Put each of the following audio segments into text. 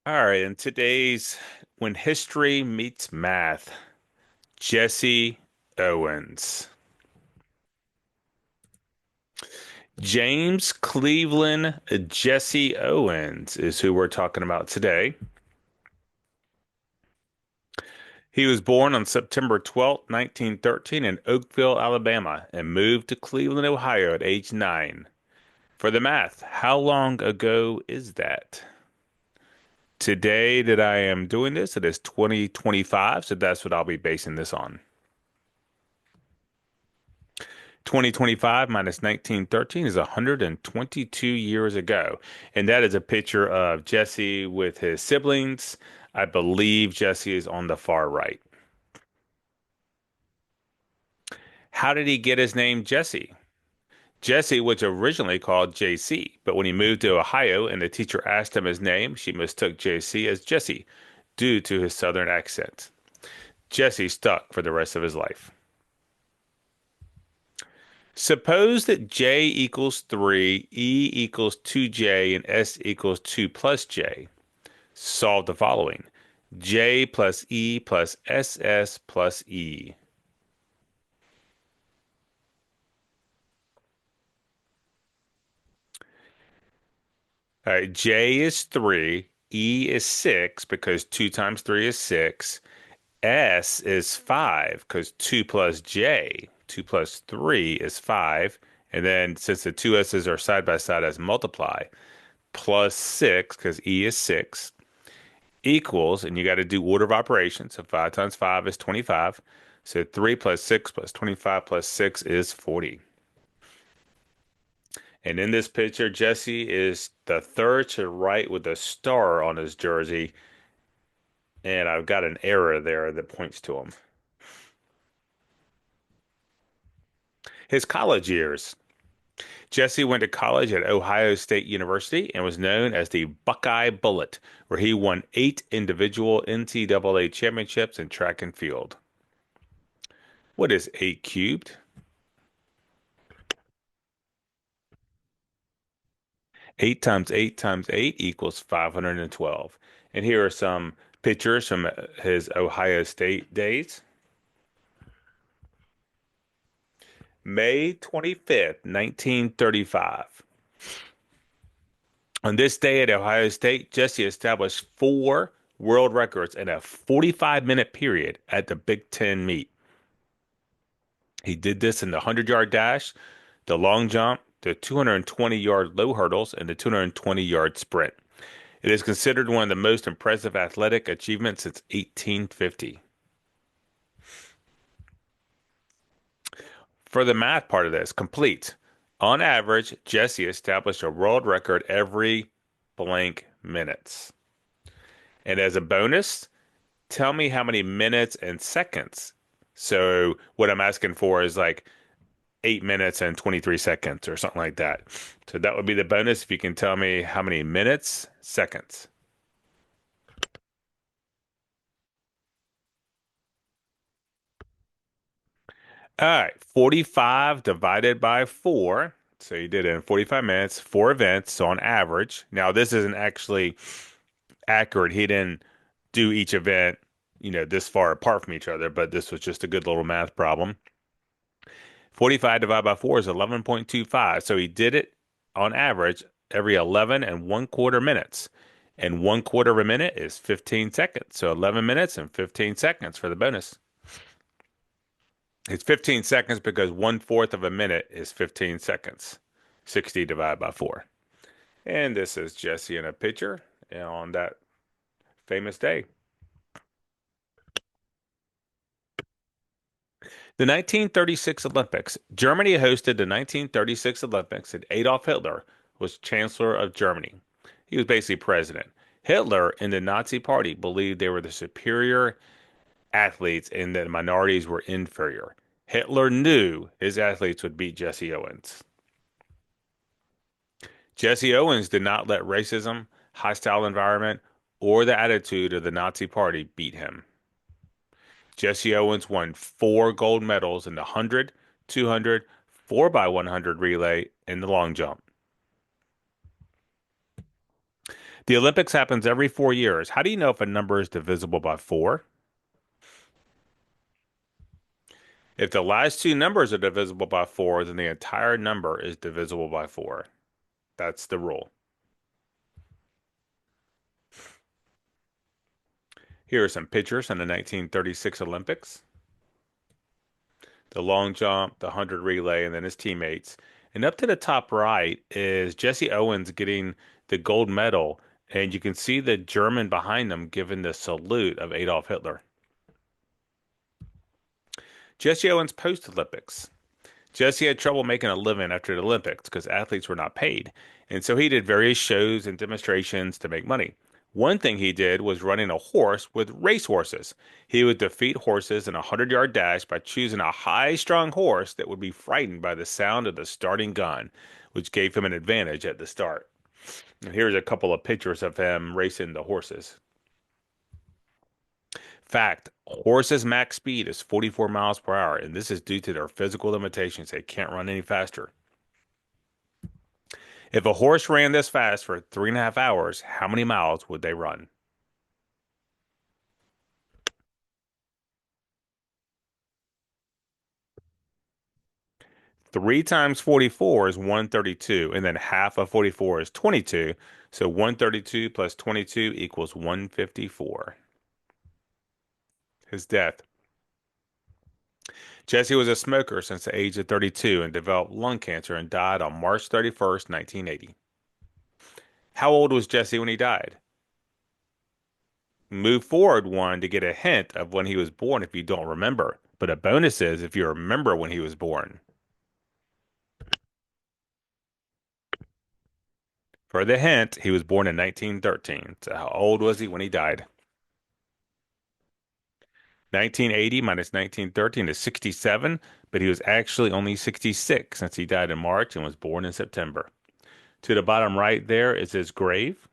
All right, in today's When History Meets Math, Jesse Owens. James Cleveland Jesse Owens is who we're talking about today. He was born on September 12th, 1913 in Oakville, Alabama, and moved to Cleveland, Ohio at age 9. For the math, how long ago is that? Today that I am doing this, it is 2025, so that's what I'll be basing this on. 2025 minus 1913 is 122 years ago. And that is a picture of Jesse with his siblings. I believe Jesse is on the far right. How did he get his name Jesse? Jesse was originally called JC, but when he moved to Ohio and the teacher asked him his name, she mistook JC as Jesse due to his southern accent. Jesse stuck for the rest of his life. Suppose that J equals 3, E equals 2J, and S equals 2 plus J. Solve the following. J plus E plus SS plus E. All right, J is 3, E is 6 because 2 times 3 is 6. S is 5 because 2 plus J, 2 plus 3 is 5. And then since the two S's are side by side as multiply, plus 6 because E is 6 equals, and you got to do order of operations. So 5 times 5 is 25. So 3 plus 6 plus 25 plus 6 is 40. And in this picture, Jesse is the third to right with a star on his jersey. And I've got an error there that points to him. His college years. Jesse went to college at Ohio State University and was known as the Buckeye Bullet, where he won 8 individual NCAA championships in track and field. What is 8 cubed? 8 times 8 times 8 equals 512. And here are some pictures from his Ohio State days. May 25th, 1935. On this day at Ohio State, Jesse established 4 world records in a 45-minute period at the Big Ten meet. He did this in the 100-yard dash, the long jump, the 220-yard low hurdles, and the 220-yard sprint. It is considered one of the most impressive athletic achievements since 1850. For the math part of this, complete. On average, Jesse established a world record every blank minutes. And as a bonus, tell me how many minutes and seconds. So what I'm asking for is like 8 minutes and 23 seconds or something like that. So that would be the bonus if you can tell me how many minutes, seconds. All right, 45 divided by 4. So you did it in 45 minutes, 4 events. So on average, now this isn't actually accurate. He didn't do each event, this far apart from each other, but this was just a good little math problem. 45 divided by 4 is 11.25. So he did it on average every 11 and 1/4 minutes. And 1/4 of a minute is 15 seconds. So 11 minutes and 15 seconds for the bonus. It's 15 seconds because 1/4 of a minute is 15 seconds. 60 divided by 4. And this is Jesse in a picture on that famous day. The 1936 Olympics. Germany hosted the 1936 Olympics, and Adolf Hitler was Chancellor of Germany. He was basically president. Hitler and the Nazi Party believed they were the superior athletes and that minorities were inferior. Hitler knew his athletes would beat Jesse Owens. Jesse Owens did not let racism, hostile environment, or the attitude of the Nazi Party beat him. Jesse Owens won 4 gold medals in the 100, 200, 4x100 relay, and the long jump. The Olympics happens every 4 years. How do you know if a number is divisible by four? If the last two numbers are divisible by four, then the entire number is divisible by four. That's the rule. Here are some pictures in the 1936 Olympics. The long jump, the 100 relay, and then his teammates. And up to the top right is Jesse Owens getting the gold medal, and you can see the German behind him giving the salute of Adolf Hitler. Jesse Owens post-Olympics. Jesse had trouble making a living after the Olympics because athletes were not paid, and so he did various shows and demonstrations to make money. One thing he did was running a horse with race horses. He would defeat horses in a 100-yard dash by choosing a high-strung horse that would be frightened by the sound of the starting gun, which gave him an advantage at the start. And here's a couple of pictures of him racing the horses. Fact, horses' max speed is 44 miles per hour, and this is due to their physical limitations. They can't run any faster. If a horse ran this fast for 3.5 hours, how many miles would they run? 3 times 44 is 132, and then half of 44 is 22. So 132 plus 22 equals 154. His death. Jesse was a smoker since the age of 32 and developed lung cancer and died on March 31st, 1980. How old was Jesse when he died? Move forward one to get a hint of when he was born if you don't remember. But a bonus is if you remember when he was born. For the hint, he was born in 1913. So how old was he when he died? 1980 minus 1913 is 67, but he was actually only 66 since he died in March and was born in September. To the bottom right there is his grave.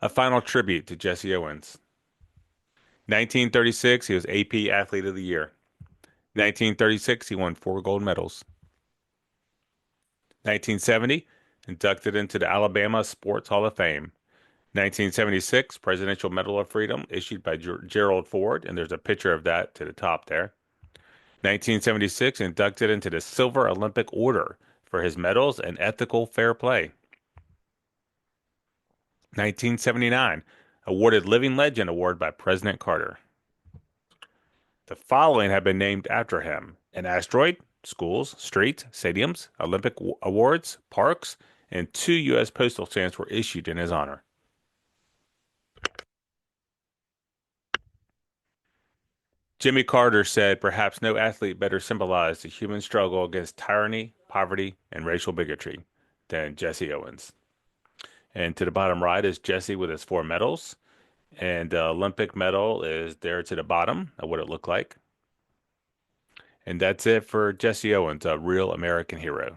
A final tribute to Jesse Owens. 1936, he was AP Athlete of the Year. 1936, he won 4 gold medals. 1970, inducted into the Alabama Sports Hall of Fame. 1976, Presidential Medal of Freedom issued by Gerald Ford, and there's a picture of that to the top there. 1976, inducted into the Silver Olympic Order for his medals and ethical fair play. 1979, awarded Living Legend Award by President Carter. The following have been named after him: an asteroid, schools, streets, stadiums, Olympic awards, parks, and 2 U.S. postal stamps were issued in his honor. Jimmy Carter said perhaps no athlete better symbolized the human struggle against tyranny, poverty, and racial bigotry than Jesse Owens. And to the bottom right is Jesse with his 4 medals. And the Olympic medal is there to the bottom of what it looked like. And that's it for Jesse Owens, a real American hero.